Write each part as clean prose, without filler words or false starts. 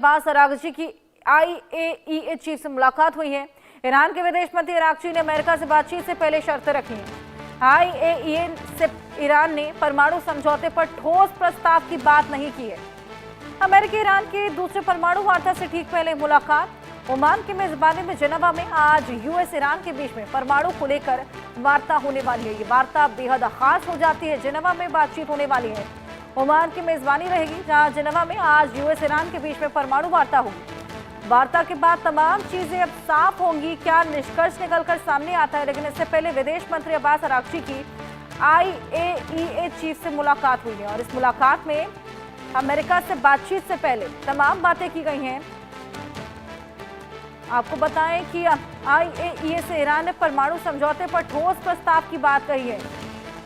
Abbas Araghchi की IAEA chief से मुलाकात हुई है। ईरान के विदेश मंत्री अरागची ने अमेरिका से बातचीत से पहले शर्तें रखी हैं। IAEA से ईरान ने परमाणु समझौते पर ठोस प्रस्ताव की बात नहीं की है। अमेरिका ईरान के दूसरे परमाणु वार्ता से ठीक पहले मुलाकात ओमान की मेजबानी में जेनेवा में आज US ईरान के बीच में परमाणु को लेकर वार्ता होने वाली है। ये वार्ता बेहद खास हो जाती है। जेनेवा में बातचीत होने वाली है, ओमान की मेजबानी रहेगी, जहां जेनेवा में आज US ईरान के बीच में परमाणु वार्ता होगी। वार्ता के बाद तमाम चीजें अब साफ होंगी, क्या निष्कर्ष निकलकर सामने आता है। लेकिन इससे पहले विदेश मंत्री अब्बास अरागची की IAEA चीफ से मुलाकात हुई है और इस मुलाकात में अमेरिका से बातचीत से पहले तमाम बातें की गई हैं। आपको बताएं कि IAEA से ईरान ने परमाणु समझौते पर ठोस प्रस्ताव की बात कही है,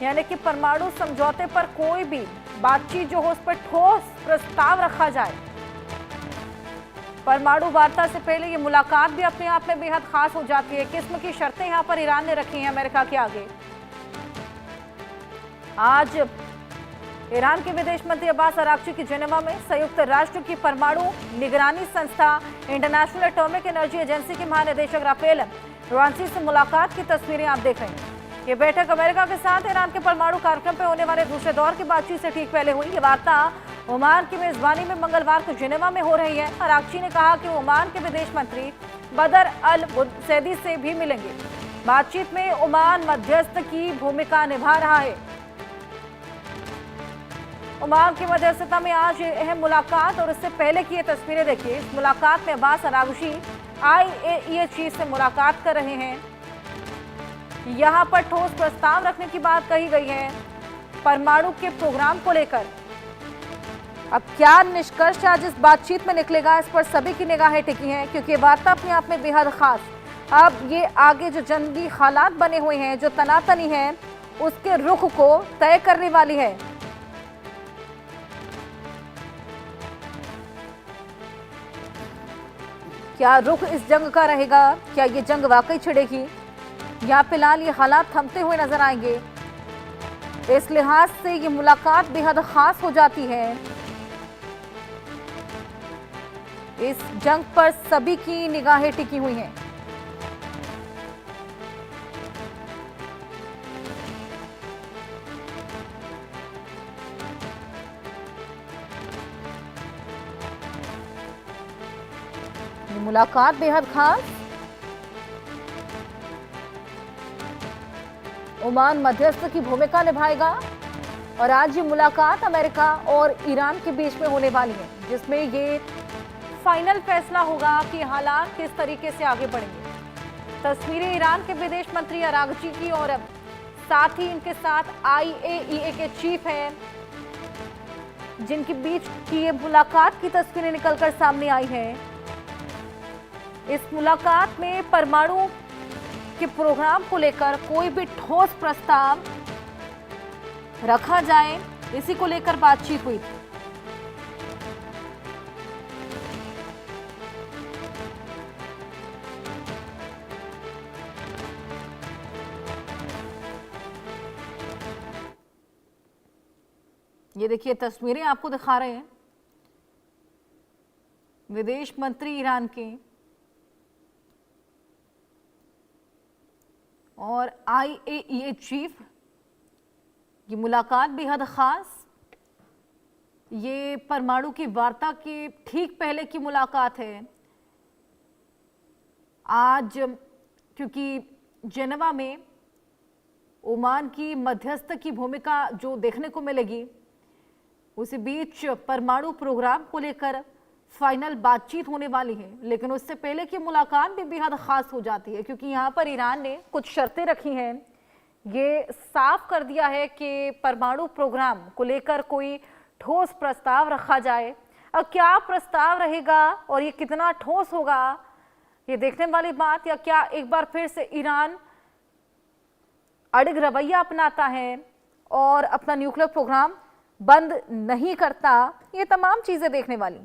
यानी कि परमाणु समझौते पर कोई भी बातचीत जो हो उस पर ठोस प्रस्ताव रखा जाए। परमाणु वार्ता से पहले ये मुलाकात भी अपने आप में बेहद खास हो जाती है। किस्म की शर्तें यहां पर ईरान ने रखी हैं अमेरिका के आगे। आज ईरान के विदेश मंत्री अब्बास अरागची की जेनेवा में संयुक्त राष्ट्र की परमाणु निगरानी संस्था इंटरनेशनल एटॉमिक एनर्जी एजेंसी के महानिदेशक राफेल ग्रोसी से मुलाकात की तस्वीरें आप देख रहे हैं। ये बैठक अमेरिका के साथ ईरान के परमाणु कार्यक्रम पर होने वाले दूसरे दौर की बातचीत से ठीक पहले हुई। ये वार्ता ओमान की मेजबानी में मंगलवार को जेनेवा में हो रही है। अरागची ने कहा कि ओमान के विदेश मंत्री बदर अल बुसैदी से भी मिलेंगे। बातचीत में ओमान मध्यस्थ की भूमिका निभा रहा है। ओमान की मध्यस्थता में आज अहम मुलाकात और इससे पहले की ये तस्वीरें देखिए। इस मुलाकात में अब्बास अरागची IAEA चीफ से मुलाकात कर रहे हैं। यहां पर ठोस प्रस्ताव रखने की बात कही गई है परमाणु के प्रोग्राम को लेकर। अब क्या निष्कर्ष आज इस बातचीत में निकलेगा, इस पर सभी की निगाहें टिकी हैं, क्योंकि वार्ता अपने आप में बेहद खास। अब ये आगे जो जंगी हालात बने हुए हैं, जो तनातनी है, उसके रुख को तय करने वाली है। क्या रुख इस जंग का रहेगा? क्या ये जंग वाकई छिड़ेगी या फिलहाल ये हालात थमते हुए नजर आएंगे? इस लिहाज से ये मुलाकात बेहद खास हो जाती है। इस जंग पर सभी की निगाहें टिकी हुई हैं। ये मुलाकात बेहद खास। ओमान मध्यस्थ की भूमिका निभाएगा और आज ये मुलाकात अमेरिका और ईरान के बीच में होने वाली है, जिसमें ये फाइनल फैसला होगा कि हालात किस तरीके से आगे बढ़ेंगे। तस्वीरें ईरान के विदेश मंत्री अरागची की और अब साथ ही इनके साथ IAEA के चीफ हैं, जिनके बीच की ये मुलाकात की तस्वीरें निकलकर सामने आई हैं। इस मुलाकात में परमाणु के प्रोग्राम को लेकर कोई भी ठोस प्रस्ताव रखा जाए, इसी को लेकर बातचीत हुई थी। ये देखिए तस्वीरें आपको दिखा रहे हैं विदेश मंत्री ईरान के और IAEA चीफ। ये मुलाकात बेहद खास, ये परमाणु की वार्ता के ठीक पहले की मुलाकात है। आज क्योंकि जेनेवा में ओमान की मध्यस्थ की भूमिका जो देखने को मिलेगी, उसी बीच परमाणु प्रोग्राम को लेकर फाइनल बातचीत होने वाली है। लेकिन उससे पहले की मुलाकात भी बेहद खास हो जाती है, क्योंकि यहाँ पर ईरान ने कुछ शर्तें रखी हैं। ये साफ कर दिया है कि परमाणु प्रोग्राम को लेकर कोई ठोस प्रस्ताव रखा जाए। अब क्या प्रस्ताव रहेगा और ये कितना ठोस होगा, ये देखने वाली बात। या क्या एक बार फिर से ईरान अड़िग रवैया अपनाता है और अपना न्यूक्लियर प्रोग्राम बंद नहीं करता, ये तमाम चीजें देखने वाली।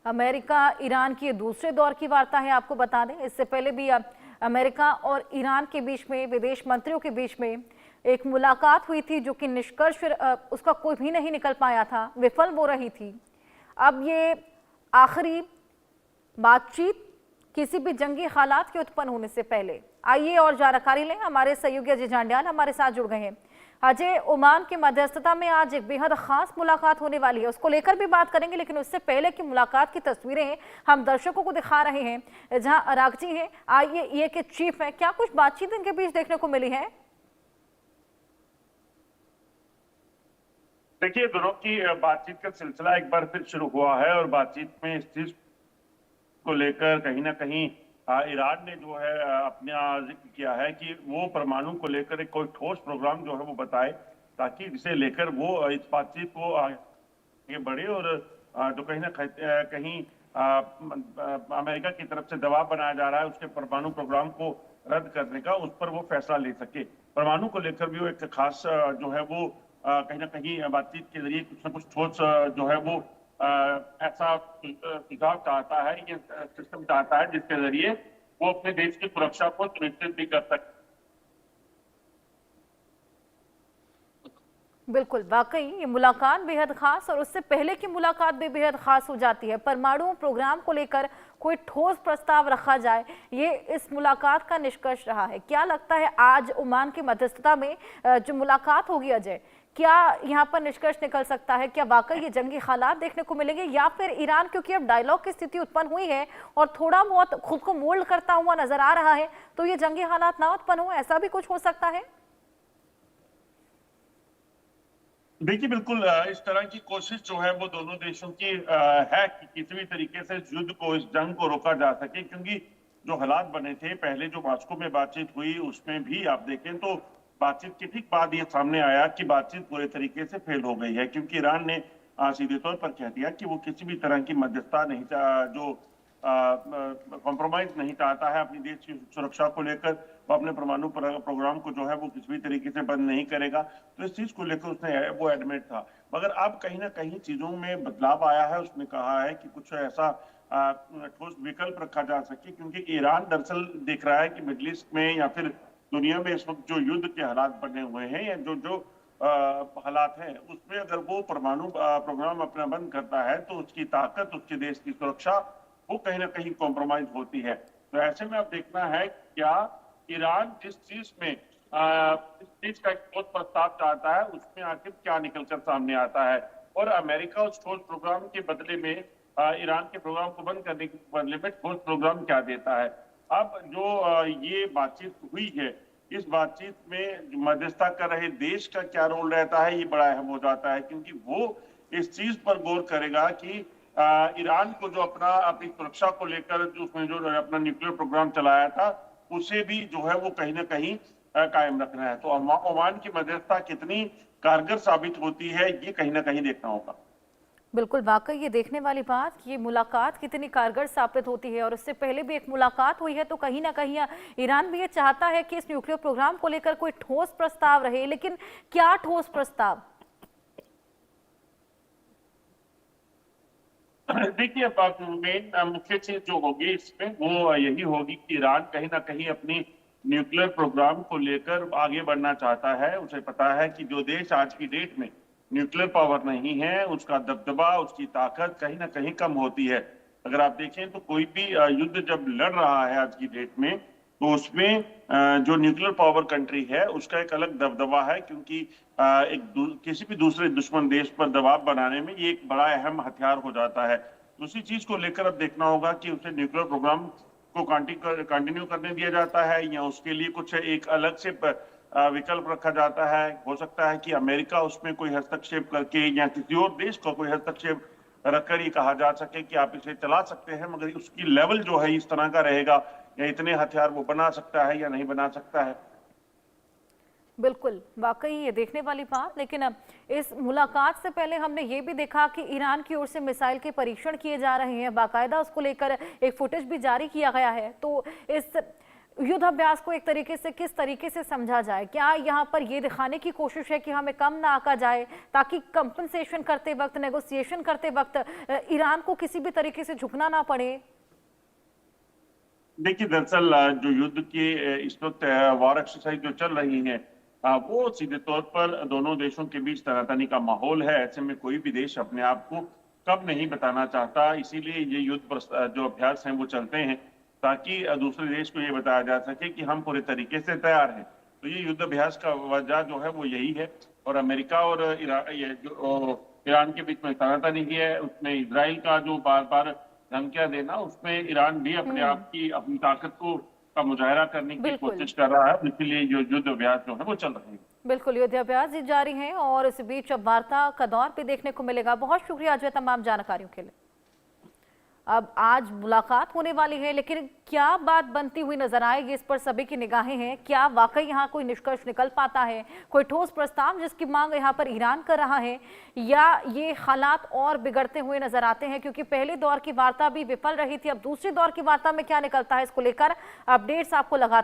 अमेरिका ईरान की दूसरे दौर की वार्ता है, आपको बता दें। इससे पहले भी अमेरिका और ईरान के बीच में, विदेश मंत्रियों के बीच में एक मुलाकात हुई थी, जो कि निष्कर्ष फिर उसका कोई भी नहीं निकल पाया था, विफल हो रही थी। अब ये आखिरी बातचीत किसी भी जंगी हालात के उत्पन्न होने से पहले। आइए और जानकारी लें, हमारे सहयोगी अजय जांड्याल हमारे साथ जुड़ गए हैं। अजय, ओमान की मध्यस्थता में आज एक बेहद खास मुलाकात होने वाली है, उसको लेकर भी बात करेंगे, लेकिन उससे पहले की मुलाकात की तस्वीरें हम दर्शकों को दिखा रहे हैं, जहां अरागची हैं, IAEA के चीफ हैं। क्या कुछ बातचीत इनके बीच देखने को मिली है? देखिए, दोनों की बातचीत का सिलसिला एक बार फिर शुरू हुआ है और बातचीत में इस चीज को लेकर कहीं ना कहीं ईरान ने जो है अपना जिक्र किया है कि वो परमाणु को लेकर एक कोई ठोस प्रोग्राम जो है वो बताए, ताकि जिसे लेकर वो इस बातचीत को आगे बढ़े और जो कहीं ना कहीं अमेरिका की तरफ से दबाव बनाया जा रहा है उसके परमाणु प्रोग्राम को रद्द करने का, उस पर वो फैसला ले सके। परमाणु को लेकर भी वो एक खास जो है वो कहीं ना कहीं बातचीत के जरिए कुछ ना कुछ ठोस जो है वो ऐसा सुझाव चाहता है, ये सिस्टम चाहता है जिसके जरिए वो अपने देश की सुरक्षा को सुनिश्चित भी कर सकते। बिल्कुल, वाकई ये मुलाकात बेहद खास, और उससे पहले की मुलाकात भी बेहद खास हो जाती है। परमाणु प्रोग्राम को लेकर कोई ठोस प्रस्ताव रखा जाए, ये इस मुलाकात का निष्कर्ष रहा है। क्या लगता है आज ओमान की मध्यस्थता में जो मुलाकात होगी अजय, क्या यहाँ पर निष्कर्ष निकल सकता है? क्या वाकई ये जंगी हालात देखने को मिलेंगे, या फिर ईरान, क्योंकि अब डायलॉग की स्थिति उत्पन्न हुई है और थोड़ा बहुत खुद को मोल्ड करता हुआ नजर आ रहा है, तो ये जंगी हालात ना उत्पन्न हो, ऐसा भी कुछ हो सकता है? देखिए, बिल्कुल इस तरह की कोशिश जो है वो दोनों देशों की है कि किसी भी तरीके से इस युद्ध को, इस जंग को रोका जा सके, क्योंकि जो हालात बने थे पहले, जो मॉस्को में बातचीत हुई उसमें भी आप देखें तो बातचीत के ठीक बाद ये सामने आया कि बातचीत पूरे तरीके से फेल हो गई है, क्योंकि ईरान ने सीधे तौर पर कह दिया कि वो किसी भी तरह की मध्यस्थता नहीं जो कॉम्प्रोमाइज नहीं चाहता है अपनी देश की सुरक्षा को लेकर। वो अपने परमाणु प्रोग्राम को जो है वो किसी भी तरीके से बंद नहीं करेगा, तो इस चीज को लेकर उसने वो एडमिट था। मगर अब कहीं ना कहीं चीजों में बदलाव आया है, उसने कहा है कि कुछ ऐसा ठोस विकल्प रखा जा सके, क्योंकि ईरान दरअसल देख रहा है कि मिडिल ईस्ट में या फिर दुनिया में इस वक्त जो युद्ध के हालात बने हुए हैं या जो हालात हैं, उसमें अगर वो परमाणु प्रोग्राम अपना बंद करता है तो उसकी ताकत, उसके देश की सुरक्षा वो कहीं ना कहीं कॉम्प्रोमाइज होती है। तो ऐसे में अब देखना है क्या ईरान जिस चीज में इस चीज का एक ठोस प्रस्ताव चाहता है उसमें आखिर क्या निकलकर सामने आता है, और अमेरिका उस ठोस प्रोग्राम के बदले में ईरान के प्रोग्राम को बंद करने के बदले में ठोस प्रोग्राम क्या देता है। अब जो ये बातचीत हुई है, इस बातचीत में मध्यस्थता कर रहे देश का क्या रोल रहता है, ये बड़ा अहम हो जाता है, क्योंकि वो इस चीज पर गौर करेगा कि ईरान को जो अपनी सुरक्षा को लेकर जो उसने जो अपना न्यूक्लियर प्रोग्राम चलाया था उसे भी जो है वो कहीं ना कहीं कायम रखना है। तो ओमान की मध्यस्थता कितनी कारगर साबित होती है, ये कहीं ना कहीं देखना होगा। बिल्कुल, वाकई ये देखने वाली बात, ये मुलाकात कितनी कारगर साबित होती है। और उससे पहले भी एक मुलाकात हुई है, तो कहीं ना कहीं ईरान भी ये चाहता है कि इस न्यूक्लियर प्रोग्राम को लेकर कोई ठोस प्रस्ताव रहे, लेकिन क्या ठोस प्रस्ताव? देखिए, मेन मुख्य चीज जो होगी इसमें वो यही होगी कि ईरान कहीं ना कहीं अपनी न्यूक्लियर प्रोग्राम को लेकर आगे बढ़ना चाहता है। उसे पता है कि जो देश आज की डेट में न्यूक्लियर पावर नहीं है, उसका दबदबा, उसकी ताकत कहीं ना कहीं कम होती है। अगर आप देखें तो कोई भी युद्ध जब लड़ रहा है आज की डेट में, तो उसमें जो न्यूक्लियर पावर कंट्री है उसका एक अलग दबदबा है, क्योंकि किसी भी दूसरे दुश्मन देश पर दबाव बनाने में ये एक बड़ा अहम हथियार हो जाता है। उसी चीज को लेकर अब देखना होगा कि उसे न्यूक्लियर प्रोग्राम को कंटिन्यू करने दिया जाता है या उसके लिए कुछ एक अलग से विकल्प रखा जाता है। हो सकता है कि अमेरिका उसमें कोई हस्तक्षेप करके या किसी और देश को कोई हस्तक्षेप रखकर ये कहा जा सके कि आप इसे चला सकते हैं, मगर उसकी लेवल जो है इस तरह का रहेगा, या इतने हथियार वो बना सकता है या नहीं बना सकता है। बिल्कुल, वाकई ये देखने वाली बात। लेकिन अब इस मुलाकात से पहले हमने ये भी देखा कि ईरान की ओर से मिसाइल के परीक्षण किए जा रहे हैं, बाकायदा उसको लेकर एक फुटेज भी जारी किया गया है। तो इस युद्धाभ्यास को एक तरीके से किस तरीके से समझा जाए? क्या यहाँ पर ये दिखाने की कोशिश है कि हमें कम ना आका जाए, ताकि कंपनसेशन करते वक्त, नेगोशिएशन करते वक्त ईरान को किसी भी तरीके से झुकना ना पड़े? देखिए दरअसल जो युद्ध की इस वक्त वॉर एक्सरसाइज जो चल रही है, वो सीधे तौर पर दोनों देशों के बीच तनातनी का माहौल है। ऐसे में कोई भी देश अपने आप को कब नहीं बताना चाहता, इसीलिए ये जो अभ्यास हैं वो चलते हैं, ताकि दूसरे देश को ये बताया जा सके कि हम पूरे तरीके से तैयार हैं। तो ये युद्ध अभ्यास का वजह जो है वो यही है। और अमेरिका और ईरान के बीच में तनातनी है, उसमें इसराइल का जो बार बार धमकियां देना, उसमें ईरान भी अपने आप की अपनी ताकत को का मुजाहरा करने की बिल्कुल कोशिश कर रहा है। इसीलिए जो युद्ध अभ्यास जो है वो चल रहे हैं। बिल्कुल युद्धाभ्यास भी जारी है और इस बीच अब वार्ता का दौर भी देखने को मिलेगा। बहुत शुक्रिया अजय तमाम जानकारियों के लिए। अब आज मुलाकात होने वाली है, लेकिन क्या बात बनती हुई नजर आएगी, इस पर सभी की निगाहें हैं। क्या वाकई यहाँ कोई निष्कर्ष निकल पाता है, कोई ठोस प्रस्ताव जिसकी मांग यहाँ पर ईरान कर रहा है, या ये हालात और बिगड़ते हुए नजर आते हैं? क्योंकि पहले दौर की वार्ता भी विफल रही थी, अब दूसरे दौर की वार्ता में क्या निकलता है, इसको लेकर अपडेट्स आपको लगातार